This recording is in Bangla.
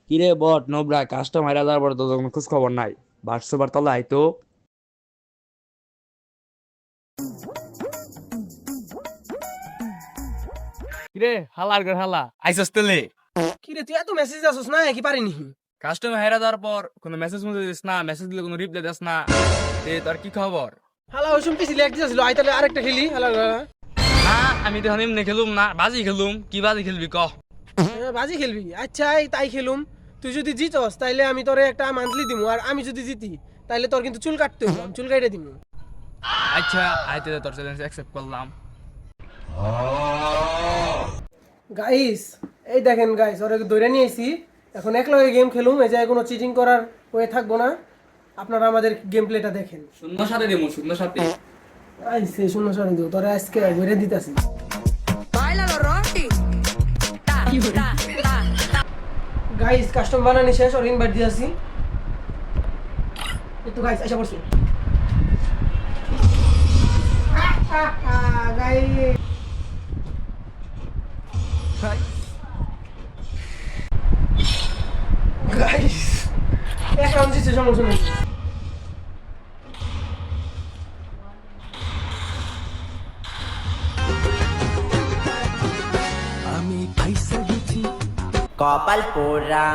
কিরে বট নোবরা কাস্টমার হাজার পর তো কোনো খোঁজ খবর নাই। বারবার তলা আইতো। কিরে হালার ঘর হালা আইসস তেলে কি রে তুই এত মেসেজ আসছ না কি পারিনি? কাস্টমার হেরা দেওয়ার পর কোনো মেসেজ মুসেজ দিস না, মেসেজ দিলে কোনো রিপ্লাই দিস না। তোর কি খবর? হালা ওই শুনতেছি লেগ দিছিল আই তাহলে আরেকটা খেলি হালা না আমি তো এমনি খেলুম না, বাজি খেলুম। কি বাজি খেলবি ক? বাজি খেলবি? আচ্ছা তাই খেলুম। তুই যদি জিতস তাইলে আমি তোরে একটা মান্থলি দিমু, আর আমি যদি জিতি তাইলে তোর কিন্তু চুল কাটতে হবে, আমি চুল কাটে দিমু। আচ্ছা আইতে তোর চ্যালেঞ্জ অ্যাকসেপ্ট করলাম। গাইস এই দেখেন গাইস, ওরে ধরে নিয়ে এসি। এখন একলগে গেম খেলুম, এই যে কোনো চিটিং করার হয়ে থাকবো না। আপনারা আমাদের গেম প্লেটা দেখেন। শূন্য সাথে দেবো, শূন্য সাথে। আইসে শূন্য সারি দিও, তোরে আজকে ঘুরে দিতেছি। Báilalo, Rocky. Ta, ta, ta, ta. Guys custom বানানি শেষ, ওর ইনভাইট দিয়েছি। একটু গাইস আশা করছি গাইস এক রাউন্ড জিতছে, সমস্যা নেই। কপাল পোড়া